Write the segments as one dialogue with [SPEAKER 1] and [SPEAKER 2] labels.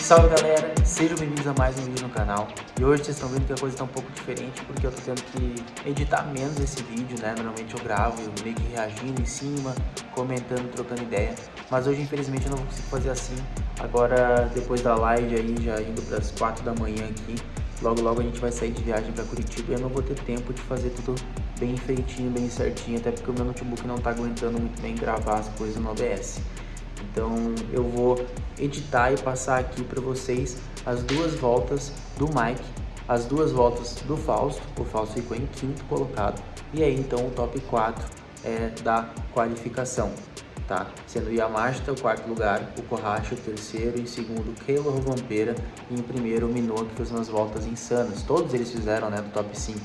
[SPEAKER 1] Salve galera, sejam bem-vindos a mais um vídeo no canal. E hoje vocês estão vendo que a coisa está um pouco diferente porque eu tô tendo que editar menos esse vídeo, né? Normalmente eu gravo, eu meio que reagindo em cima, comentando, trocando ideia. Mas hoje infelizmente eu não vou conseguir fazer assim. Agora depois da live aí, já indo para as 4 da manhã aqui, logo a gente vai sair de viagem para Curitiba e eu não vou ter tempo de fazer tudo bem feitinho, bem certinho, até porque o meu notebook não tá aguentando muito bem gravar as coisas no OBS. Então eu vou editar e passar aqui para vocês as duas voltas do Mike, as duas voltas do Fausto. O Fausto ficou em quinto colocado. E aí então o top 4 da qualificação, tá? Sendo o Yamashita o quarto lugar, o Kohashi o terceiro, em segundo Kalle Rovanpera e em primeiro o Minowa, que fez umas voltas insanas. Todos eles fizeram, né, do top 5.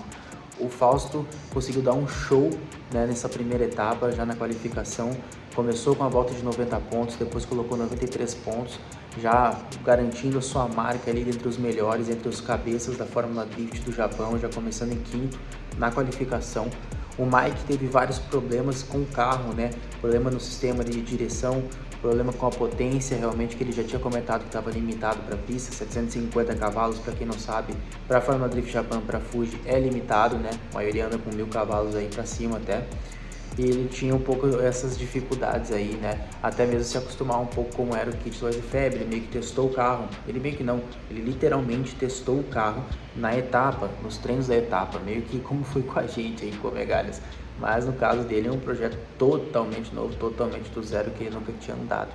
[SPEAKER 1] O Fausto conseguiu dar um show, né, nessa primeira etapa, já na qualificação. Começou com a volta de 90 pontos, depois colocou 93 pontos, já garantindo a sua marca ali entre os melhores, entre os cabeças da Fórmula Drift do Japão, já começando em quinto na qualificação. O Mike teve vários problemas com o carro, né? Problema no sistema de direção, problema com a potência, realmente, que ele já tinha comentado que estava limitado para a pista, 750 cavalos, para quem não sabe, para a Fórmula Drift Japan, para Fuji, é limitado, né? A maioria anda com 1000 cavalos aí para cima até. E ele tinha um pouco essas dificuldades aí, né? Até mesmo se acostumar um pouco como era o kit do Febre, ele meio que testou o carro. Ele meio que não, ele literalmente testou o carro na etapa, nos treinos da etapa, meio que como foi com a gente aí, com o Megalhas. Mas no caso dele é um projeto totalmente novo, totalmente do zero, que ele nunca tinha andado.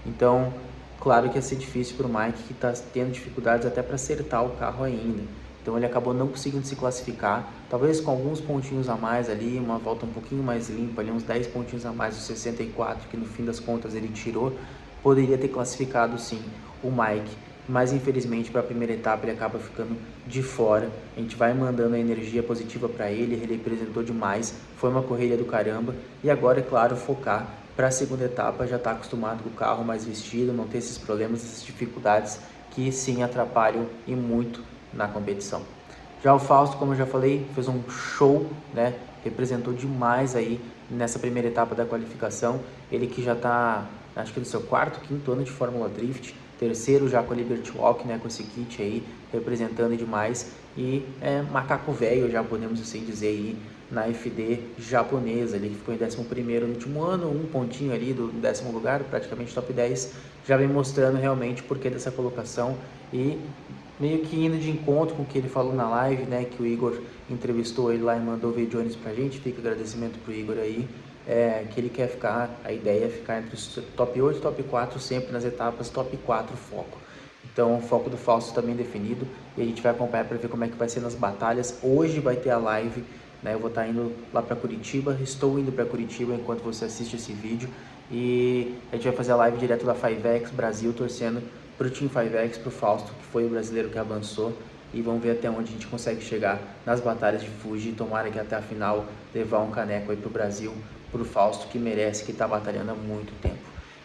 [SPEAKER 1] Então, claro que ia ser difícil para o Mike, que está tendo dificuldades até para acertar o carro ainda. Então ele acabou não conseguindo se classificar, talvez com alguns pontinhos a mais ali, uma volta um pouquinho mais limpa ali, uns 10 pontinhos a mais, os 64, que no fim das contas ele tirou, poderia ter classificado sim o Mike, mas infelizmente para a primeira etapa ele acaba ficando de fora. A gente vai mandando a energia positiva para ele representou demais, foi uma corrida do caramba, e agora é claro focar para a segunda etapa, já está acostumado com o carro mais vestido, não ter esses problemas, essas dificuldades que sim atrapalham e muito na competição. Já o Fausto, como eu já falei, fez um show, né? Representou demais aí nessa primeira etapa da qualificação. Ele que já está, acho que no seu quarto, quinto ano de Fórmula Drift, terceiro já com a Liberty Walk, né? Com esse kit aí, representando demais. E macaco velho, já podemos assim dizer aí, na FD japonesa. Ele ficou em 11º no último ano, um pontinho ali do 10º lugar, praticamente top 10. Já vem mostrando realmente o porquê dessa colocação e meio que indo de encontro com o que ele falou na live, né, que o Igor entrevistou ele lá e mandou vídeo antes pra gente. Fica agradecimento pro Igor aí, que ele quer ficar, a ideia é ficar entre os top 8 e top 4 sempre nas etapas, top 4 foco. Então o foco do Fausto também definido e a gente vai acompanhar para ver como é que vai ser nas batalhas. Hoje vai ter a live, né, eu vou estar indo lá para Curitiba, estou indo para Curitiba enquanto você assiste esse vídeo e a gente vai fazer a live direto da 5X Brasil, torcendo para o Team 5X, para o Fausto, que foi o brasileiro que avançou, e vamos ver até onde a gente consegue chegar nas batalhas de Fuji. Tomara que até a final levar um caneco aí para o Brasil, para o Fausto, que merece, que está batalhando há muito tempo.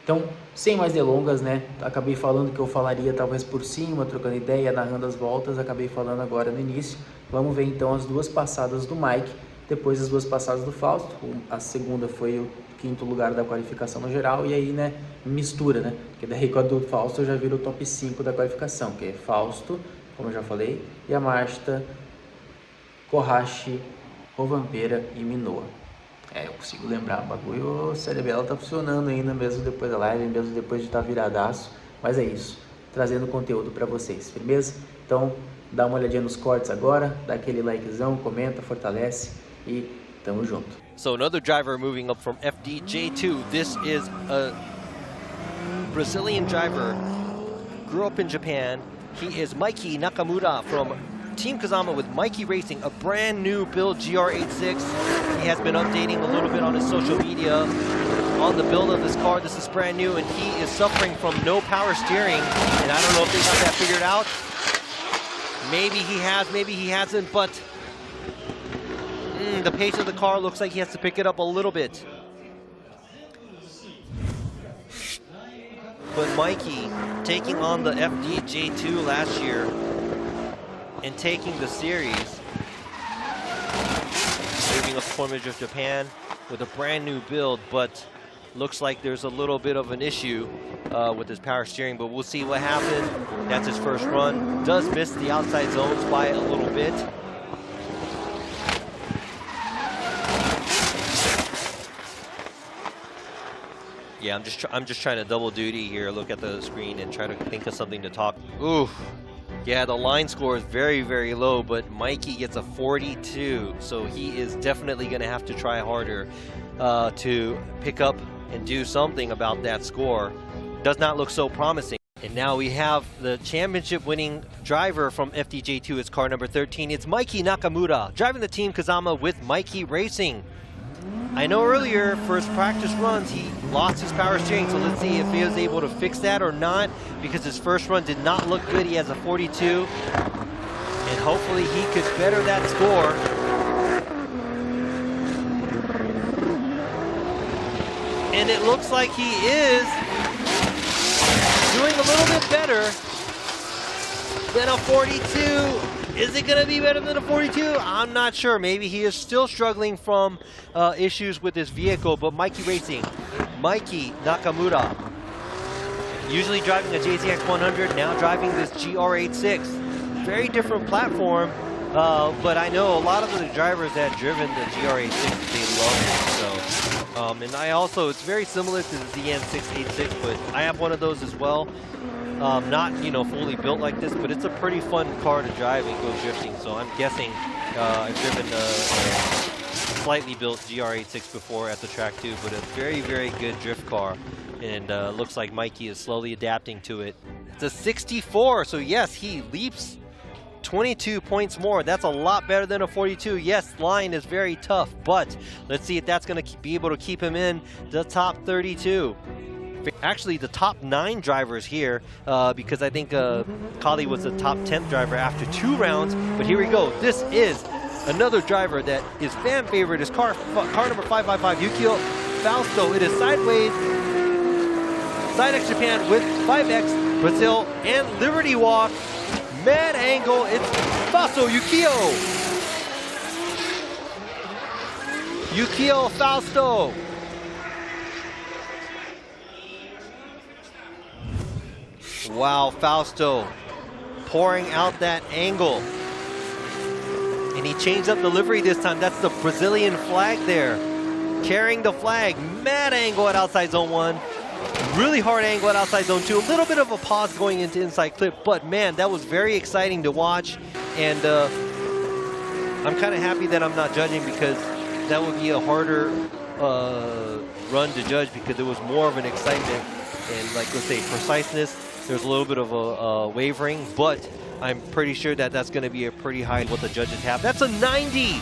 [SPEAKER 1] Então, sem mais delongas, né, acabei falando que eu falaria talvez por cima, trocando ideia, narrando as voltas, acabei falando agora no início. Vamos ver então as duas passadas do Mike, depois as duas passadas do Fausto. A segunda foi o quinto lugar da qualificação no geral, e aí, né, mistura, né, porque daí com a do Fausto já vira o top 5 da qualificação, que é Fausto, como eu já falei, Yamashita, Kohashi, Rovanpera e Minowa. Eu consigo lembrar, o bagulho, o cerebelo tá funcionando ainda mesmo depois da live, mesmo depois de estar viradaço, mas é isso, trazendo conteúdo para vocês, firmeza? Então, dá uma olhadinha nos cortes agora, dá aquele likezão, comenta, fortalece e tamo junto.
[SPEAKER 2] So another driver moving up from FDJ2. This is a Brazilian driver, grew up in Japan. He is Mikey Nakamura from Team Kazama with Mikey Racing, a brand new build GR86. He has been updating a little bit on his social media on the build of this car. This is brand new and he is suffering from no power steering. And I don't know if they got that figured out. Maybe he has, maybe he hasn't, but the pace of the car looks like he has to pick it up a little bit. But Mikey taking on the FDJ2 last year and taking the series, moving up Formula of Japan with a brand new build, but looks like there's a little bit of an issue with his power steering, but we'll see what happens. That's his first run. Does miss the outside zones by a little bit. Yeah, I'm just trying to double duty here, look at the screen and try to think of something to talk. Ooh, yeah, the line score is very, very low, but Mikey gets a 42, so he is definitely going to have to try harder to pick up and do something about that score. Does not look so promising. And now we have the championship-winning driver from FDJ2. It's car number 13. It's Mikey Nakamura, driving the Team Kazama with Mikey Racing. I know earlier, for his practice runs, he lost his power steering, so let's see if he was able to fix that or not, because his first run did not look good. He has a 42, and hopefully he could better that score. And it looks like he is doing a little bit better than a 42. Is it going to be better than a 42? I'm not sure. Maybe he is still struggling from issues with his vehicle, but Mikey Racing, Mikey Nakamura, usually driving a JZX 100, now driving this GR86. Very different platform, but I know a lot of the drivers that have driven the GR86, they love it. So, and I also, it's very similar to the ZN686, but I have one of those as well. Not, you know, fully built like this, but it's a pretty fun car to drive and go drifting. So I'm guessing I've driven a slightly built GR86 before at the track too, but a very, very good drift car. And looks like Mikey is slowly adapting to it. It's a 64, so yes, he leaps 22 points more. That's a lot better than a 42. Yes, line is very tough, but let's see if that's going to be able to keep him in the top 32. Actually, the top 9 drivers here, because I think Kalle was the top 10th driver after 2 rounds. But here we go. This is another driver that is fan favorite. Is car number 555, Yukio Fausto. It is sideways, side X Japan with 5X Brazil and Liberty Walk. Mad angle. It's Fausto Yukio. Yukio Fausto. Wow, Fausto pouring out that angle. And he changed up the livery this time. That's the Brazilian flag there. Carrying the flag. Mad angle at outside zone 1. Really hard angle at outside zone 2. A little bit of a pause going into inside clip. But man, that was very exciting to watch. And I'm kind of happy that I'm not judging, because that would be a harder run to judge, because it was more of an excitement. And like, let's say, preciseness. There's a little bit of a wavering, but I'm pretty sure that that's going to be a pretty high what the judges have. That's a 90.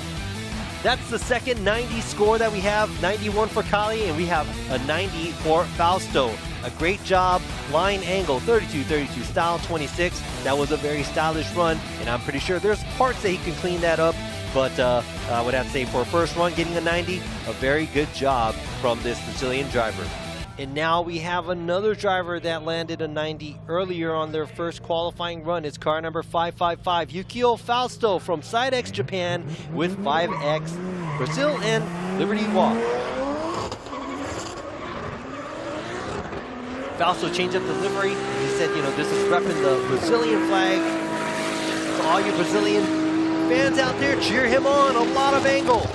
[SPEAKER 2] That's the second 90 score that we have. 91 for Kalle, and we have a 90 for Fausto. A great job. Line angle, 32, 32, style 26. That was a very stylish run, and I'm pretty sure there's parts that he can clean that up. But I would have to say, for a first run, getting a 90, a very good job from this Brazilian driver. And now we have another driver that landed a 90 earlier on their first qualifying run. It's car number 555, Yukio Fausto from Side X Japan with 5X Brazil and Liberty Walk. Fausto changed up the livery. He said, you know, this is repping the Brazilian flag. So all you Brazilian fans out there, cheer him on. A lot of angle.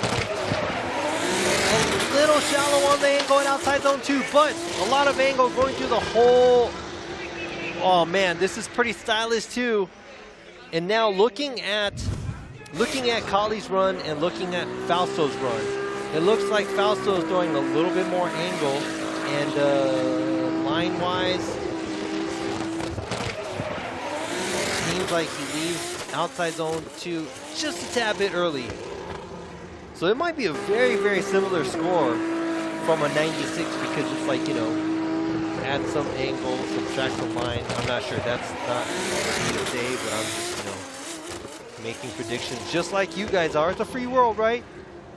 [SPEAKER 2] A little shallow on the angle and outside zone 2, but a lot of angle going through the whole. Oh man, this is pretty stylish too. And now looking at Kalle's run and looking at Fausto's run, it looks like Fausto is throwing a little bit more angle, and line-wise, seems like he leaves outside zone 2 just a tad bit early. So it might be a very, very similar score from a 96, because it's like, you know, add some angle, subtract some line. I'm not sure. That's not easy to say, but I'm just, you know, making predictions just like you guys are. It's a free world, right?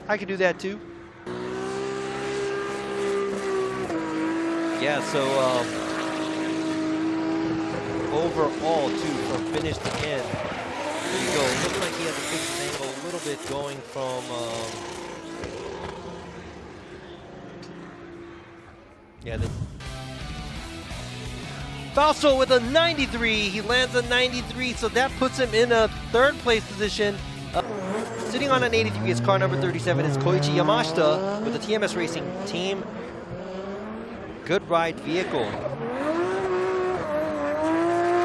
[SPEAKER 2] I could do that too. Yeah, so overall, too, from finish to end, there you go. It looks like he has a fixed angle a little bit going from Yeah, Fausto with a 93. He lands a 93, so that puts him in a third place position. Sitting on an 83 is car number 37. It's Koe Yamashita with the TMS Racing Team Good Ride vehicle.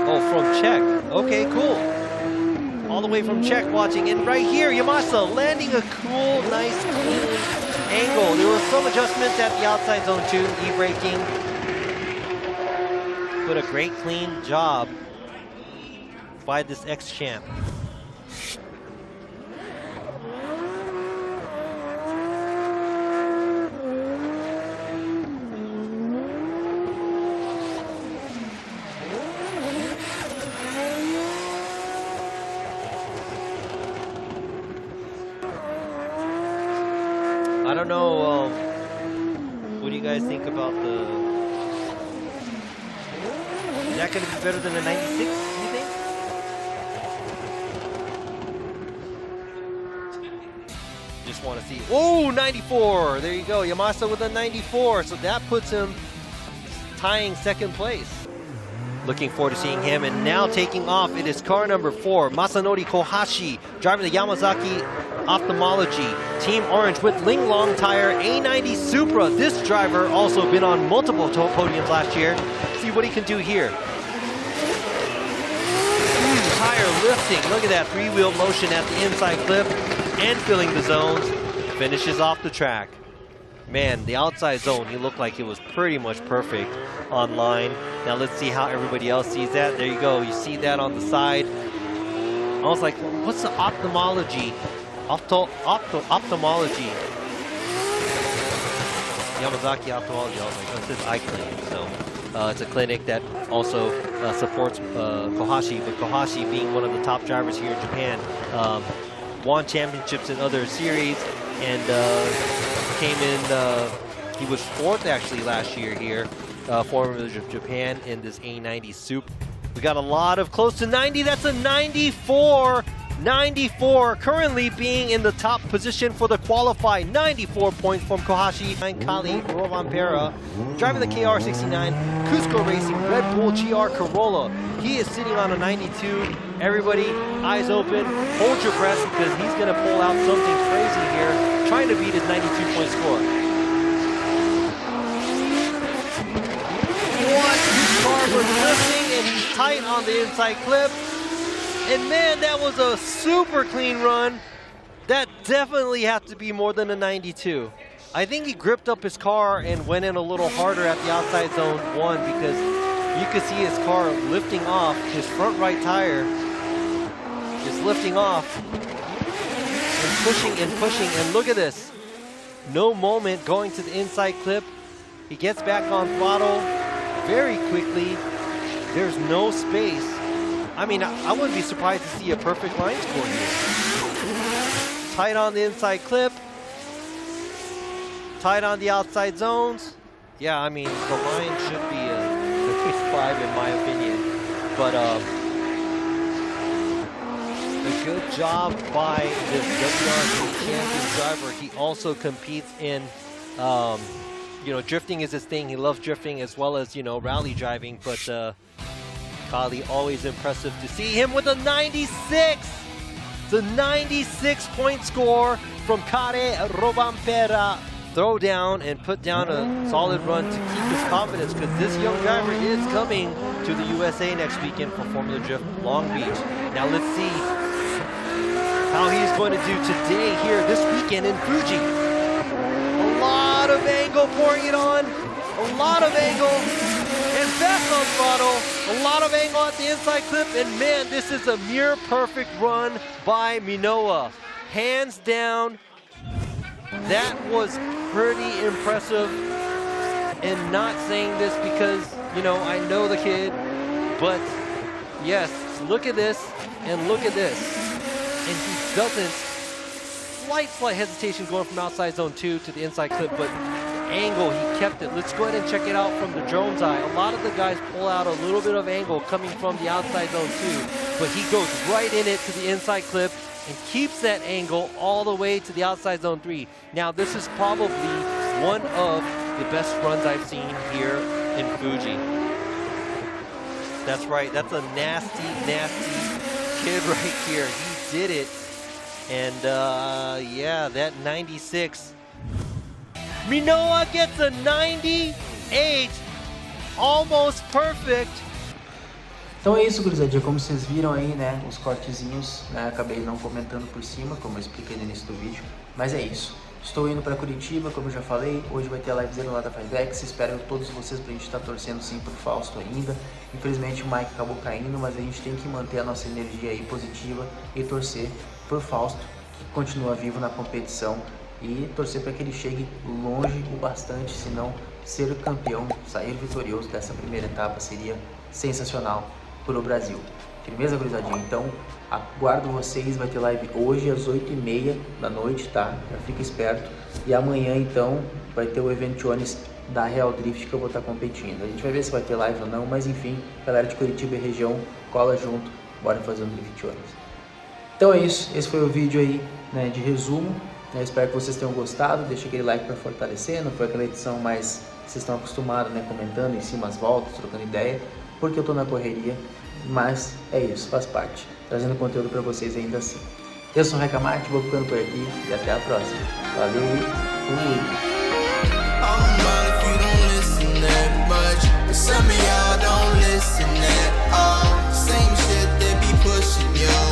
[SPEAKER 2] Oh, from Czech. Okay, cool. All the way from Czech watching. And right here, Yamashita landing a cool, nice, clean angle. There were some adjustments at the outside zone too, e-braking. But a great, clean job by this ex-champ. I don't know, what do you guys think about the... Is that going to be better than a 96, you think? Just want to see... Oh, 94! There you go, Yamashita with a 94, so that puts him tying second place. Looking forward to seeing him, and now taking off, it is car number 4, Masano Kohashi, driving the Yamazaki Ophthalmology, Team Orange with Ling Long Tire A90 Supra. This driver also been on multiple podiums last year. See what he can do here. Tire lifting, look at that three-wheel motion at the inside clip and filling the zones. Finishes off the track. Man, the outside zone, he looked like it was pretty much perfect online. Now let's see how everybody else sees that. There you go, you see that on the side. I was like, what's the ophthalmology? Ophthalmology. Yamazaki Ophthalmology, I was like, oh, it says eye clinic. So it's a clinic that also supports Kohashi, but Kohashi being one of the top drivers here in Japan, won championships in other series, and came in, he was 4th actually last year here, Formula Japan in this A90 Soup. We got a lot of close to 90, that's a 94! 94, currently being in the top position for the qualify. 94 points from Kohashi and Kalle Rovanpera, driving the KR69 Cusco Racing Red Bull GR Corolla. He is sitting on a 92. Everybody, eyes open, hold your breath, because he's going to pull out something crazy here, trying to beat his 92-point score. What? His car was lifting, and he's tight on the inside clip. And man, that was a super clean run. That definitely had to be more than a 92. I think he gripped up his car and went in a little harder at the outside zone 1, because you could see his car lifting off. His front right tire is lifting off and pushing and pushing. And look at this. No moment going to the inside clip. He gets back on throttle very quickly. There's no space. I mean, I wouldn't be surprised to see a perfect line score here. Tight on the inside clip. Tight on the outside zones. Yeah, I mean, the line should be a 5 in my opinion. But a good job by this WRC champion driver. He also competes in, you know, drifting is his thing. He loves drifting as well as, you know, rally driving. But Kalle, always impressive to see him with a 96. The 96-point score from Kalle Rovanpera. Throw down and put down a solid run to keep his confidence, because this young driver is coming to the USA next weekend for Formula Drift Long Beach. Now let's see how he's going to do today here this weekend in Fuji. A lot of angle pouring it on. A lot of angle. And back on throttle, a lot of angle at the inside clip, and man, this is a near perfect run by Minowa. Hands down, that was pretty impressive. And not saying this because, you know, I know the kid, but yes, look at this and look at this. And he doesn't, slight hesitation going from outside zone 2 to the inside clip, but angle, he kept it. Let's go ahead and check it out from the drone's eye. A lot of the guys pull out a little bit of angle coming from the outside zone 2, but he goes right in it to the inside clip and keeps that angle all the way to the outside zone 3. Now, this is probably one of the best runs I've seen here in Fuji. That's right, that's a nasty, nasty kid right here. He did it. And yeah, that 96. Minowa gets a 98. Almost perfect.
[SPEAKER 1] Então é isso, gurizadinha, como vocês viram aí, né, os cortezinhos, né, acabei não comentando por cima, como eu expliquei no início do vídeo, mas é isso. Estou indo para Curitiba, como eu já falei, hoje vai ter a livezinha lá da 5X, espero todos vocês pra gente estar torcendo sim pro Fausto ainda. Infelizmente o Mike acabou caindo, mas a gente tem que manter a nossa energia aí positiva e torcer pro Fausto, que continua vivo na competição, e torcer para que ele chegue longe o bastante, se não ser o campeão, sair vitorioso dessa primeira etapa seria sensacional para o Brasil. Firmeza, gurizadinha? Então, aguardo vocês, vai ter live hoje às 8h30 da noite, tá? Já fica esperto. E amanhã, então, vai ter o Eventuones da Real Drift que eu vou estar competindo. A gente vai ver se vai ter live ou não, mas enfim, galera de Curitiba e região, cola junto, bora fazer um Driftones. Então é isso, esse foi o vídeo aí, né, de resumo. Espero que vocês tenham gostado, deixa aquele like para fortalecer, não foi aquela edição mais que vocês estão acostumados, né, comentando em cima as voltas, trocando ideia, porque eu tô na correria, mas é isso, faz parte, trazendo conteúdo para vocês ainda assim. Eu sou o Recamate, vou ficando por aqui e até a próxima. Valeu e fui!
[SPEAKER 3] Some of y'all don't listen at all. Same shit they be pushing you.